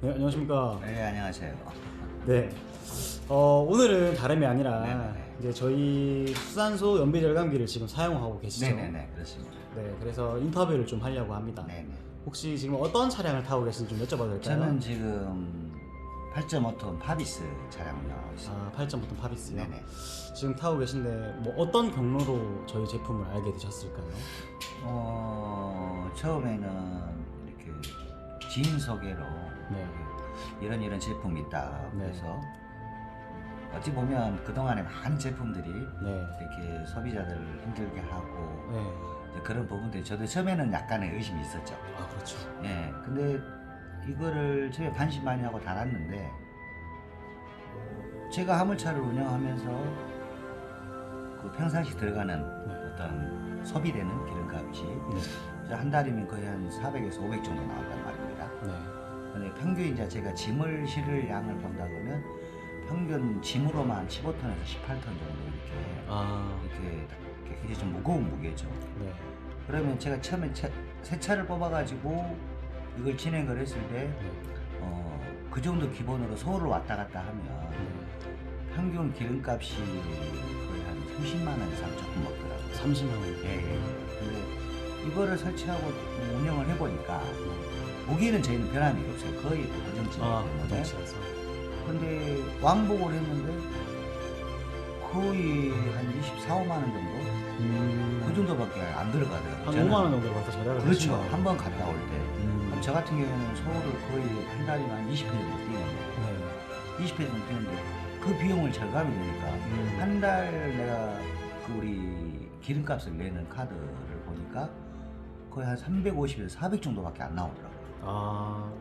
네, 안녕하십니까. 네, 안녕하세요. 네. 오늘은 다름이 아니라 네네네. 이제 저희 수산소 연비절감기를 지금 사용하고 계시죠? 네네네, 그렇습니다. 네, 그래서 인터뷰를 좀 하려고 합니다. 네네. 혹시 지금 어떤 차량을 타고 계신지 좀 여쭤봐도 될까요? 저는 지금 8.5톤 파비스 차량을 운영하고 있습니다. 8.5톤 파비스요? 네네. 지금 타고 계신데 뭐 어떤 경로로 저희 제품을 알게 되셨을까요? 처음에는 이렇게 지인 소개로 네. 이런 제품이 있다. 네. 그래서 어찌 보면 그동안에 많은 제품들이 네. 이렇게 소비자들을 힘들게 하고 네. 이제 그런 부분들이 저도 처음에는 약간의 의심이 있었죠. 아, 그렇죠. 예, 근데 이거를 처음에 반신 많이 하고 달았는데 제가 화물차를 운영하면서 그 평상시 들어가는 네. 어떤 소비되는 기름값이 네. 한 달이면 거의 한 400에서 500 정도 나온단 말입니다. 네. 근데 평균 이제 제가 짐을 실을 양을 본다 그러면 평균 짐으로만 15톤에서 18톤 정도 이렇게 굉장히 좀 무거운 무게죠. 네. 그러면 제가 처음에 새 차를 뽑아가지고 이걸 진행을 했을 때 네. 그 정도 기본으로 서울을 왔다 갔다 하면 네. 평균 기름값이 거의 한 30만 원 이상 조금 먹더라고요. 30만 원. 예. 근데 이거를 설치하고 운영을 해보니까 무게는 저희는 변함이 없어요. 거의 고정치기 때문에. 고정치라서. 근데 왕복을 했는데 거의 한 24, 5만 원 정도? 그 정도밖에 안 들어가더라고요. 한 저는. 5만 원 정도 가서 절약을 하신 그렇죠. 거예요. 한 번 갔다 올 때. 그럼 저 같은 경우에는 서울을 거의 한 달이면 한 20회 정도 뛰는데 네. 20회 정도 뛰는데 그 비용을 절감이 되니까 한 달 내가 그 우리 기름값을 내는 카드를 보니까 거의 한 350에서 400 정도밖에 안 나오더라고요.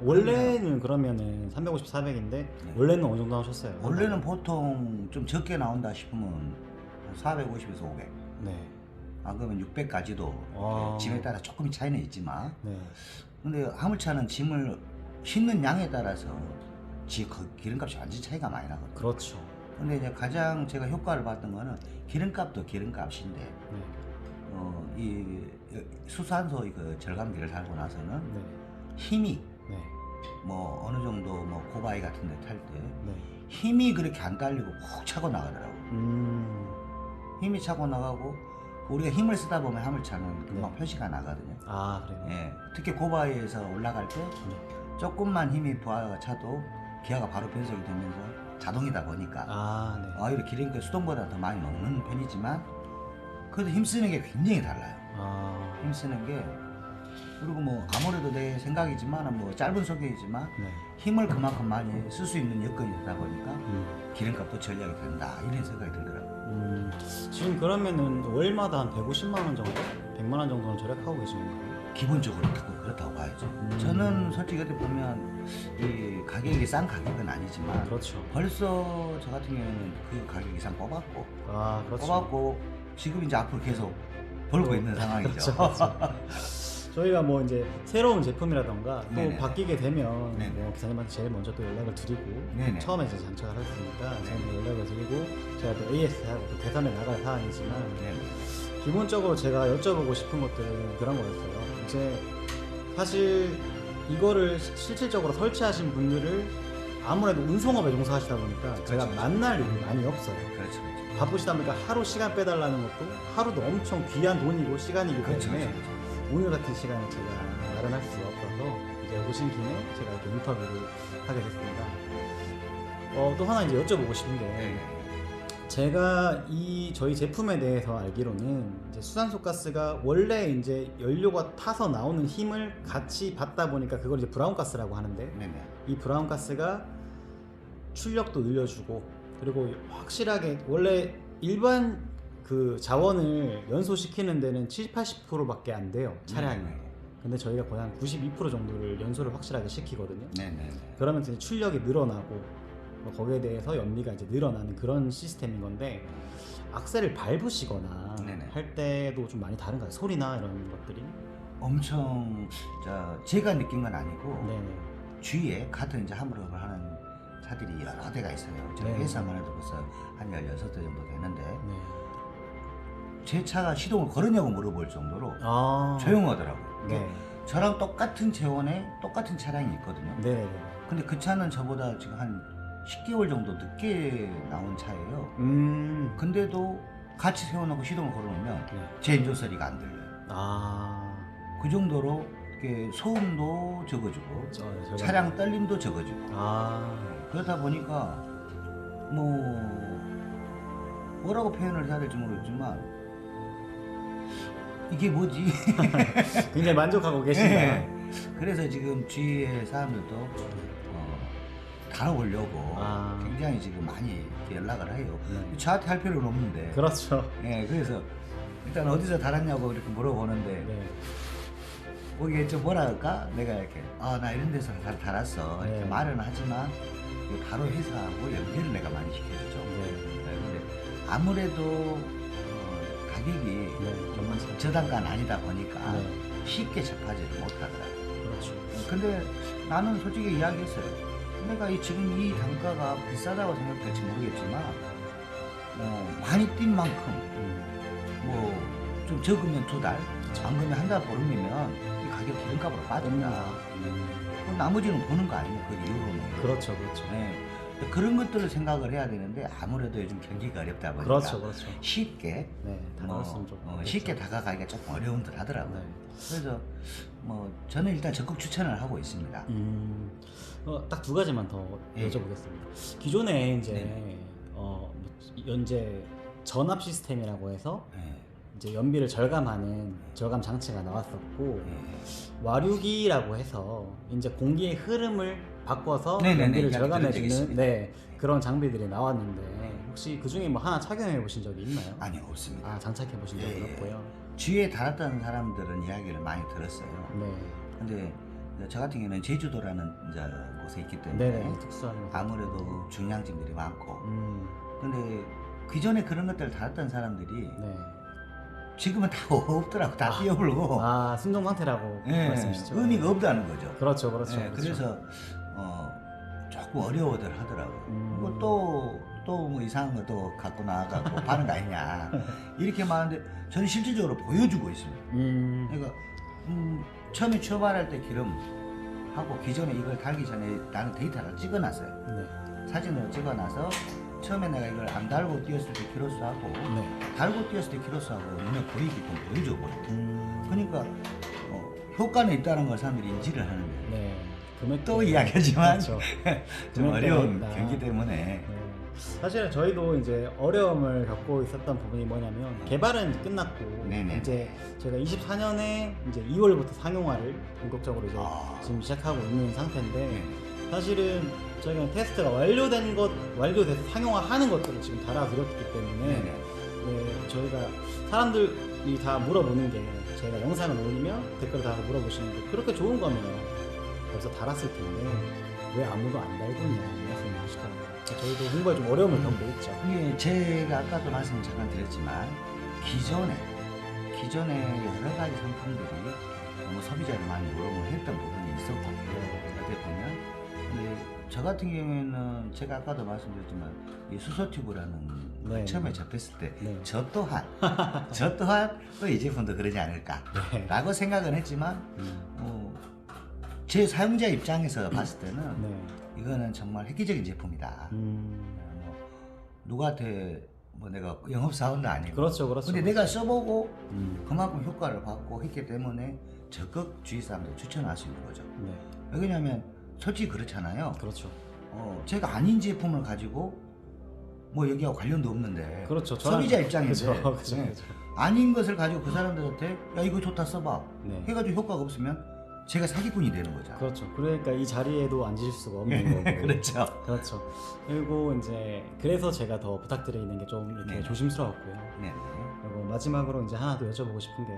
원래는 그러면은 350, 400인데 원래는 어느 정도 하셨어요? 원래는 보통 좀 적게 나온다 싶으면 한 450에서 500. 네. 안 그러면 600까지도 짐에 따라 조금 차이는 있지만 네. 근데 화물차는 짐을 싣는 양에 따라서 기름값이 완전 차이가 많이 나거든요. 그렇죠. 근데 이제 가장 제가 효과를 봤던 거는 기름값도 기름값인데 네. 이 수산소 그 절감기를 달고 나서는 네. 힘이 네. 뭐 어느 정도 뭐 고바이 같은 데 탈 때 네. 힘이 그렇게 안 딸리고 푹 차고 나가더라고요. 힘이 차고 나가고 우리가 힘을 쓰다 보면 화물차는 금방 표시가 나거든요. 그래요? 예, 특히 고바이에서 올라갈 때 조금만 힘이 부하가 차도 기아가 바로 변속이 되면서 자동이다 보니까 네. 오히려 기름값 수동보다 더 많이 먹는 편이지만 그래도 힘쓰는 게 굉장히 달라요. 힘쓰는 게 그리고 뭐 아무래도 내 생각이지만 뭐 짧은 소개이지만 네. 힘을 그만큼 많이 쓸 수 있는 여건이 되다 보니까 기름값도 절약이 된다 이런 생각이 들더라고요. 지금 그러면은 월마다 한 150만 원 정도? 100만 원 정도는 절약하고 계신 건가요? 기본적으로 그렇다고 봐야죠. 저는 솔직히 어떻게 보면 이 가격이 싼 가격은 아니지만 그렇죠. 벌써 저 같은 경우는 그 가격 이상 뽑았고 그렇죠. 뽑았고 지금 이제 앞으로 계속 벌고 있는 상황이죠. 그렇죠. 저희가 뭐 이제 새로운 제품이라던가 또 네네네. 바뀌게 되면 네네. 뭐 기사님한테 제일 먼저 또 연락을 드리고 네네. 처음에 이제 장착을 했으니까 네네. 저희가 연락을 드리고 제가 또 AS하고 또 계산해 나갈 사안이지만 네. 기본적으로 제가 여쭤보고 싶은 것들은 그런 거였어요. 이제 사실 이거를 실질적으로 설치하신 분들을 아무래도 운송업에 종사하시다 보니까 제가 그렇죠. 만날 일이 많이 없어요. 그렇죠. 그렇죠. 바쁘시다 보니까 하루 시간 빼달라는 것도 하루도 엄청 귀한 돈이고 시간이기 그렇죠. 때문에 그렇죠. 오늘 같은 시간에 제가 마련할 수가 없어서 이제 오신 김에 제가 이렇게 인터뷰를 하게 됐습니다. 또 하나 이제 여쭤보고 싶은 게 네. 제가 저희 제품에 대해서 알기로는 이제 수산소 가스가 원래 이제 연료가 타서 나오는 힘을 같이 받다 보니까 그걸 이제 브라운 가스라고 하는데 네네. 이 브라운 가스가 출력도 늘려주고 그리고 확실하게 원래 일반 그 자원을 연소시키는 데는 70, 80%밖에 안 돼요 차량이. 근데 저희가 거의 한 92% 정도를 연소를 확실하게 시키거든요. 네네. 그러면서 이제 출력이 늘어나고 뭐 거기에 대해서 연비가 이제 늘어나는 그런 시스템인 건데 악셀을 밟으시거나 네네. 할 때도 좀 많이 다른가요? 소리나 이런 것들이? 엄청 제가 느낀 건 아니고 네네. 주위에 같은 이제 화물업을 하는 차들이 여러 대가 있어요. 저희 네네. 회사만 해도 벌써 한 16대 정도 되는데 네. 제 차가 시동을 걸었냐고 물어볼 정도로 조용하더라고요. 네. 저랑 똑같은 재원에 똑같은 차량이 있거든요. 네네. 근데 그 차는 저보다 지금 한 10개월 정도 늦게 나온 차예요. 근데도 같이 세워놓고 시동을 걸어놓으면 네. 제 엔진 소리가 안 들려요. 아. 그 정도로 이렇게 소음도 적어주고 제가- 차량 떨림도 적어주고 아. 그러다 보니까 뭐라고 표현을 해야 될지 모르겠지만 이게 뭐지? 굉장히 만족하고 계신가요? 네. 그래서 지금 주위의 사람들도 다뤄보려고 아. 굉장히 지금 많이 이렇게 연락을 해요. 네. 저한테 할 필요는 없는데. 그렇죠. 예, 그래서 일단 어디서 달았냐고 이렇게 물어보는데 네. 거기에 좀 뭐라 할까? 내가 이렇게 나 이런 데서 달았어 이렇게 네. 말은 하지만 바로 회사하고 연결을 내가 많이 시켜주죠. 네. 근데 아무래도 가격이 네. 정말 잘. 저단가는 아니다 보니까 네. 쉽게 접하지를 못하더라고요. 그렇죠. 근데 나는 솔직히 이야기했어요. 내가 지금 이 단가가 비싸다고 생각될지 모르겠지만 많이 뛴 만큼 좀 적으면 2달, 안 그러면 한 달 보름이면 이 가격 기름값으로 빠진다. 그럼 나머지는 보는 거 아니에요? 그 이후로는. 그렇죠, 그렇죠. 네. 그런 것들을 생각을 해야 되는데 아무래도 요즘 경기가 어렵다 보니까 그렇죠, 그렇죠. 쉽게 네, 다가왔으면 좀 쉽게 다가가기가 조금 어려운 듯 하더라고요. 네. 그래서 저는 일단 적극 추천을 하고 있습니다. 딱 두 가지만 더 예. 여쭤보겠습니다. 기존에 이제 네. 현재 전압 시스템이라고 해서 네. 이제 연비를 절감하는 절감 장치가 나왔었고 네. 와류기라고 해서 이제 공기의 흐름을 바꿔서 네네네. 연비를 이야기 들은 적이 절감해주는 있습니다. 그런 장비들이 나왔는데 혹시 그 중에 뭐 하나 착용해 보신 적이 있나요? 아니요, 없습니다. 아, 장착해 보신 적은 예, 예. 없고요. 주위에 달았던 사람들은 이야기를 많이 들었어요. 네, 근데 저 같은 경우는 제주도라는 이제 곳에 있기 때문에 네네, 특수한. 아무래도 중량짐들이 많고 음, 근데 그전에 그런 것들을 달았던 사람들이 네. 지금은 다 없더라고. 다 뛰어불고 아, 순정 상태라고 예, 말씀이시죠? 의미가 없다는 거죠. 그렇죠, 그렇죠. 예, 그렇죠. 그래서 조금 어려워들 하더라고요. 음. 또 뭐 이상한 것도 갖고 나와갖고 파는 거 아니냐 이렇게 말하는데 저는 실질적으로 보여주고 있습니다. 그러니까 처음에 출발할 때 기름하고 기존에 이걸 달기 전에 나는 데이터를 찍어놨어요. 네, 사진으로 찍어놔서 처음에 내가 이걸 안 달고 뛰었을 때 키로수하고 네. 달고 뛰었을 때 키로수하고 눈에 보이게끔 보여줘 버려요. 그러니까 효과는 있다는 걸 사람들이 인지를 하는데 네. 금액 또 때문에. 이야기하지만 그렇죠. 좀 금액 어려운 때문에 있다. 경기 때문에 네. 사실은 저희도 이제 어려움을 겪고 있었던 부분이 뭐냐면 개발은 끝났고 네네. 이제 저희가 24년에 이제 2월부터 상용화를 본격적으로 이제 지금 시작하고 있는 상태인데 네. 사실은 저희가 테스트가 완료돼서 상용화하는 것들을 지금 달아드렸기 때문에 네네. 네, 저희가 사람들이 다 물어보는 게 저희가 영상을 올리면 댓글을 달고 물어보시는 게 그렇게 좋은 거면 벌써 달았을 텐데 왜 아무도 안 달고 있냐 말씀을 하시더라고요. 저희도 홍보에 좀 어려움을 겪고 있죠. 이게 제가 아까도 말씀 잠깐 드렸지만 기존에 여러 가지 상품들이 너무 소비자를 많이 노름을 했던 부분이 있었고 어떻게 보면 근데 저 같은 경우에는 제가 아까도 말씀드렸지만 이 수소튜브라는 걸 네. 처음에 접했을 때 네. 저 또한 또 이 제품도 그러지 않을까라고 생각은 했지만 제 사용자 입장에서 봤을 때는 네. 이거는 정말 획기적인 제품이다. 뭐 누구한테 뭐 내가 영업사원도 아니고 그렇죠, 그렇죠. 근데 내가 써보고 음. 그만큼 효과를 받고 했기 때문에 적극 주위 사람들 추천할 수 있는 거죠. 네. 왜냐하면 솔직히 그렇잖아요. 그렇죠. 제가 아닌 제품을 가지고 뭐 여기하고 관련도 없는데 그렇죠. 소비자 입장에서 그렇죠, 그렇죠, 네. 그렇죠. 아닌 것을 가지고 그 사람들한테 야 이거 좋다 써봐 네. 해가지고 효과가 없으면 제가 사기꾼이 되는 거잖아요. 그렇죠. 그러니까 이 자리에도 앉으실 수가 없는 거고. 그렇죠. 그렇죠. 그리고 이제 그래서 제가 더 부탁드리는 게 좀 이렇게 네. 조심스러웠고요. 네. 그리고 마지막으로 이제 하나 더 여쭤보고 싶은 게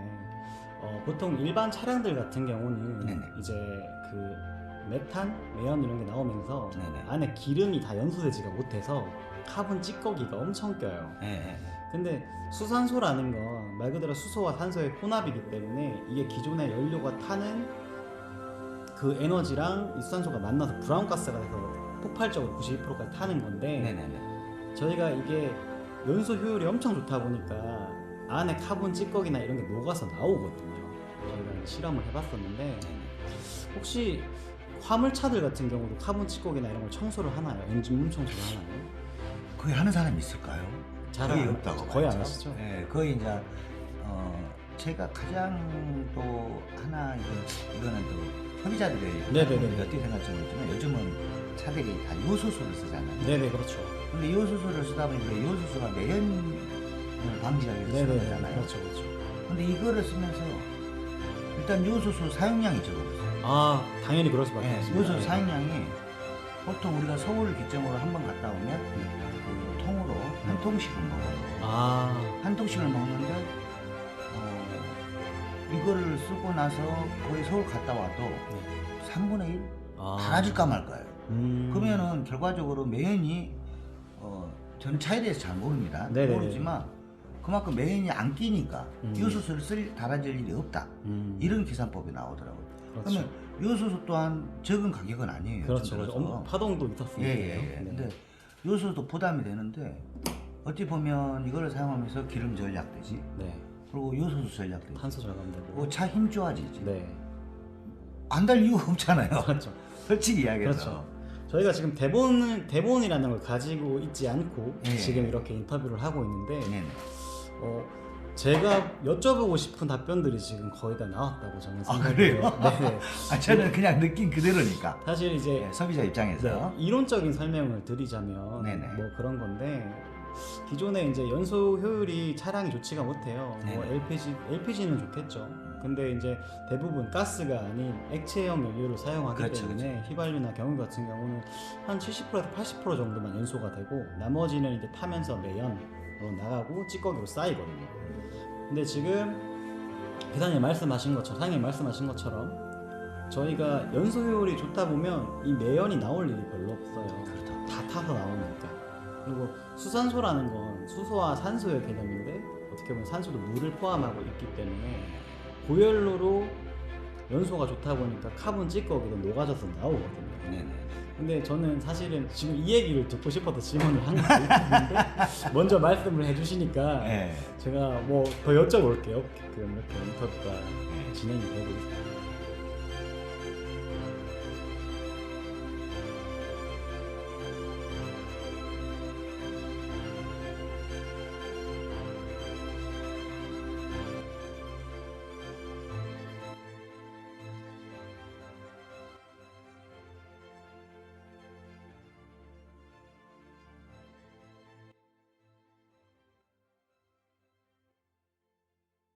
보통 일반 차량들 같은 경우는 네네. 이제 그 메탄, 매연 이런 게 나오면서 네네. 안에 기름이 다 연소되지가 못해서 카본 찌꺼기가 엄청 껴요. 네. 근데 수산소라는 건 말 그대로 수소와 산소의 혼합이기 때문에 이게 기존의 연료가 타는 그 에너지랑 이 수산소가 만나서 브라운가스가 돼서 폭발적으로 92%까지 타는 건데 네네네. 저희가 이게 연소 효율이 엄청 좋다 보니까 안에 카본 찌꺼기나 이런 게 녹아서 나오거든요. 저희가 실험을 해봤었는데 혹시 화물차들 같은 경우도 카본 찌꺼기나 이런 걸 청소를 하나요? 엔진 룸 청소를 하나요? 거의 하는 사람이 있을까요? 잘 거의 안- 없다고 거의 안 봐야죠. 하시죠? 네, 거의 이제 제가 가장 또 하나 이거는 또 소비자들의 네네네. 어떻게 생각할지 모르지만 요즘은 차들이 다 요소수를 쓰잖아요. 네네 그렇죠. 근데 요소수를 쓰다 보니까 요소수가 매연을 방지하기 위해서 쓰는 네네네 거잖아요. 그렇죠 그렇죠. 근데 이거를 쓰면서 일단 요소수 사용량이 적어졌어요. 아 당연히 그럴 수밖에 네, 없습니다. 요소수 사용량이 보통 우리가 서울 기점으로 한 번 갔다 오면 그 통으로 한 통씩을 먹어요. 아 한 통씩을 먹는데 이거를 쓰고 나서 거의 서울 갔다 와도 3분의 1 아. 달아질까 말까요. 음. 그러면은 결과적으로 매연이 전 차에 대해서 잘 모릅니다. 네네네. 모르지만 그만큼 매연이 안 끼니까 음. 요소수를 달아질 일이 없다. 이런 계산법이 나오더라고요. 그렇죠. 그러면 요소수 또한 적은 가격은 아니에요. 그렇죠. 요즘 들어서. 파동도 있었습니다. 예. 근데 요소도 부담이 되는데 어찌 보면 이거를 사용하면서 기름 절약되지. 네. 그리고 요소수 절약되지. 탄소 절감되고. 그리고 차 힘 좋아지지. 네. 안 달 이유가 없잖아요. 그렇죠. 솔직히 이야기해서. 그렇죠. 저희가 지금 대본이라는 걸 가지고 있지 않고 예. 지금 이렇게 인터뷰를 하고 있는데 네네. 제가 여쭤보고 싶은 답변들이 지금 거의 다 나왔다고 저는 아, 생각해요. 그래요? 네. 저는 그냥 느낀 그대로니까. 사실 이제 예, 소비자 입장에서. 네, 이론적인 설명을 드리자면 네네. 뭐 그런 건데 기존에 이제 연소 효율이 차량이 좋지가 못해요. 뭐 네네. LPG는 좋겠죠. 근데 이제 대부분 가스가 아닌 액체형 연료를 사용하기 그렇죠, 때문에 휘발유나 경유 같은 경우는 한 70%에서 80% 정도만 연소가 되고 나머지는 이제 타면서 매연으로 나가고 찌꺼기로 쌓이거든요. 근데 지금 회장님 말씀하신 것처럼 상님 말씀하신 것처럼 저희가 연소 효율이 좋다 보면 이 매연이 나올 일이 별로 없어요. 그렇죠. 다 타서 나오니까. 그리고 수산소라는 건 수소와 산소의 개념인데 어떻게 보면 산소도 물을 포함하고 있기 때문에 고연료로 연소가 좋다 보니까 카본 찌꺼기도 녹아져서 나오거든요. 네네. 근데 저는 사실은 지금 이 얘기를 듣고 싶어서 질문을 한 거예요. 근데 먼저 말씀을 해주시니까 네. 제가 뭐 더 여쭤볼게요. 그럼 이렇게 인터뷰가 진행이 되고 있어요.